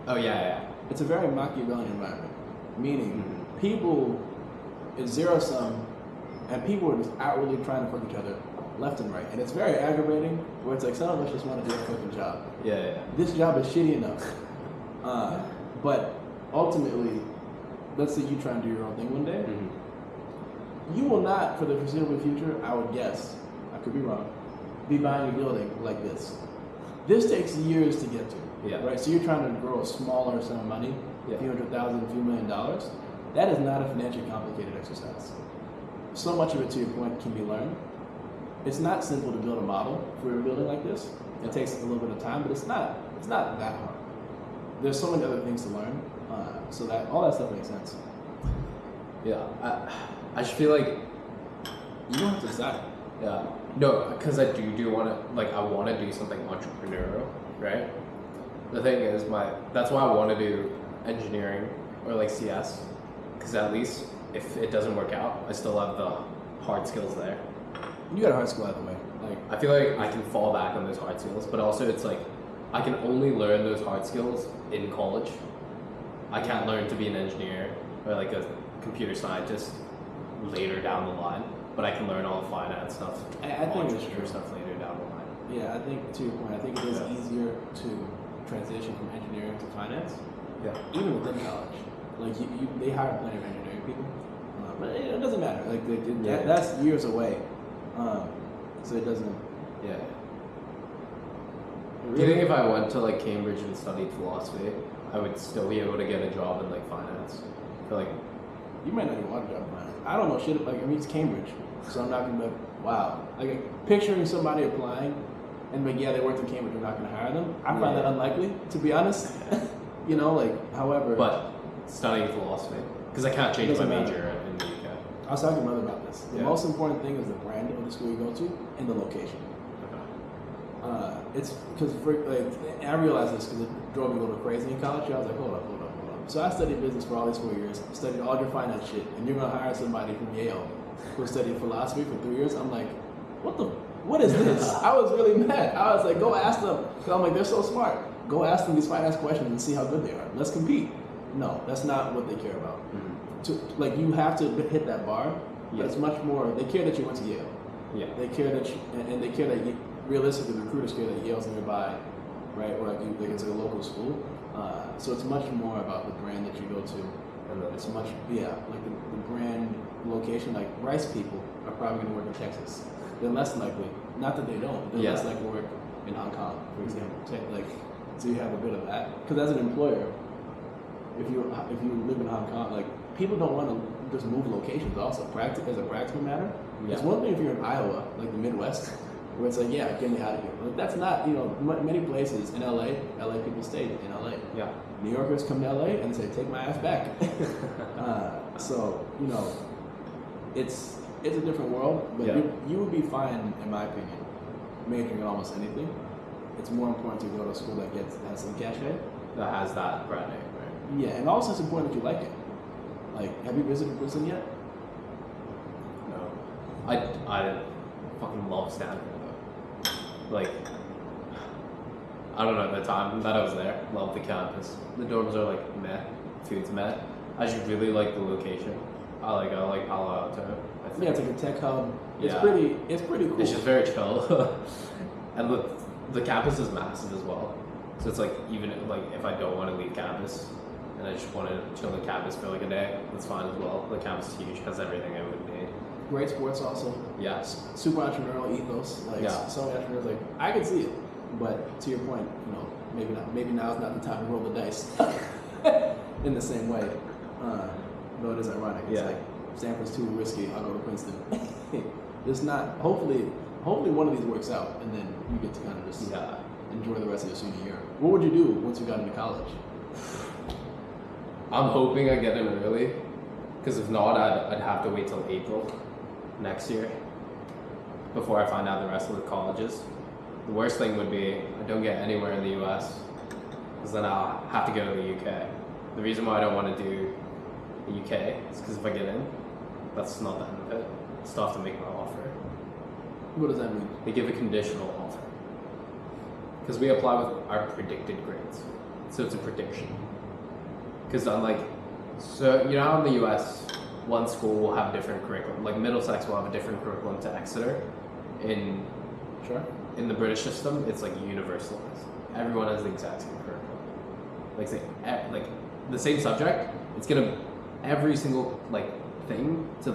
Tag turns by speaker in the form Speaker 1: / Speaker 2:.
Speaker 1: Oh yeah.
Speaker 2: It's a very Machiavellian environment, meaning people, it's zero sum, and people are just outwardly trying to fuck each other left and right. And it's very aggravating, where it's like some of us just want to do a fucking job.
Speaker 1: Yeah.
Speaker 2: This job is shitty enough. But ultimately, let's say you try and do your own thing one day, you will not, for the foreseeable future, I would guess, I could be wrong, be buying a building like this. This takes years to get to.
Speaker 1: Yeah.
Speaker 2: Right? So you're trying to grow a smaller sum of money, a few $100,000, a few $1 million. That is not a financially complicated exercise. So much of it, to your point, can be learned. It's not simple to build a model for a building like this. It takes a little bit of time, but it's not that hard. There's so many other things to learn, so that all that stuff makes sense.
Speaker 1: Yeah, I just feel like
Speaker 2: you don't have to decide.
Speaker 1: Yeah, no, because I do want to, like, I want to do something entrepreneurial, right? The thing is, that's why I want to do engineering or like CS, because at least if it doesn't work out, I still have the hard skills there.
Speaker 2: You got a hard skill out of the way. Like,
Speaker 1: I feel like I can fall back on those hard skills, but also it's like I can only learn those hard skills in college. I can't learn to be an engineer or like a computer scientist later down the line, but I can learn all the finance stuff.
Speaker 2: I think it's true.
Speaker 1: Stuff later down the line.
Speaker 2: Yeah, I think to your point, I think it is easier to transition from engineering to finance.
Speaker 1: Yeah.
Speaker 2: Even within college, like they hire plenty of engineering people, but it doesn't matter. Like that's years away, so it doesn't.
Speaker 1: Yeah.
Speaker 2: Really,
Speaker 1: do you think if I went to like Cambridge and studied philosophy, I would still be able to get a job in like finance? I feel like
Speaker 2: you might not even want a job in finance. I don't know shit. Like, I mean, it's Cambridge, so I'm not gonna be like, wow. Like picturing somebody applying, and like, yeah, they worked in Cambridge, we're not gonna hire them. I find that unlikely, to be honest. You know, like, however.
Speaker 1: But studying philosophy, because I can't change my major in the UK.
Speaker 2: I was talking to my mother about this. The most important thing is the brand of the school you go to and the location. It's because like I realized this because it drove me a little crazy in college. I was like, hold up. So I studied business for all these 4 years, studied all your finance shit, and you're gonna hire somebody from Yale who studied philosophy for 3 years. I'm like, what is this? I was really mad. I was like, go ask them. Because I'm like, they're so smart. Go ask them these finance questions and see how good they are. Let's compete. No, that's not what they care about. Like, you have to hit that bar, but it's much more, they care that you went to Yale.
Speaker 1: Yeah.
Speaker 2: They care that and they care that realistically, recruiters care that Yale's nearby, right? Or like it's a local school. So it's much more about the brand that you go to. And it's much, like the brand location, like Rice people are probably going to work in Texas. They're less likely, not that they don't, they're less likely to work in Hong Kong, for example. So you have a bit of that. Because as an employer, if you live in Hong Kong, like, people don't want to just move locations also, as a practical matter. Yeah. It's one thing if you're in Iowa, like the Midwest, where it's like, yeah, get me out of here. Like, that's not, many places in LA people stay in LA. Yeah. New Yorkers come to LA and say, take my ass back. So, it's a different world, but you would be fine, in my opinion, majoring in almost anything. It's more important to go to a school that has some cachet. That has that brand name, right? Yeah, and also it's important that you like it. Like, have you visited prison yet?
Speaker 1: No. I fucking love Stanford though. Like, I don't know, the time that I was there, loved the campus. The dorms are like meh, food's meh. I just really like the location. I like Palo Alto.
Speaker 2: Yeah, it's like a tech hub. It's pretty cool.
Speaker 1: It's just very chill. And the campus is massive as well. So it's like, even like if I don't want to leave campus and I just want to chill on campus for like a day, that's fine as well. The campus is huge, has everything I would need.
Speaker 2: Great sports also.
Speaker 1: Yes.
Speaker 2: Super entrepreneurial ethos. Like, so many entrepreneurs, like, I can see it. But to your point, maybe not. Maybe now is not the time to roll the dice in the same way. Though it is ironic. It's like, Stanford's too risky, I'll go to Princeton. It's not, hopefully one of these works out, and then you get to kind of just enjoy the rest of your senior year. What would you do once you got into college?
Speaker 1: I'm hoping I get in early, because if not, I'd have to wait till April next year before I find out the rest of the colleges. The worst thing would be I don't get anywhere in the US, because then I'll have to go to the UK. The reason why I don't want to do the UK is because if I get in, that's not the end of it. I still have to make my offer.
Speaker 2: What does that mean?
Speaker 1: They give a conditional offer. Because we apply with our predicted grades. So it's a prediction. Because unlike, so you know how in the U.S. one school will have different curriculum, like Middlesex will have a different curriculum to Exeter.
Speaker 2: Sure.
Speaker 1: In the British system, it's like universalized. Everyone has the exact same curriculum. Like say, like the same subject, it's gonna every single like thing to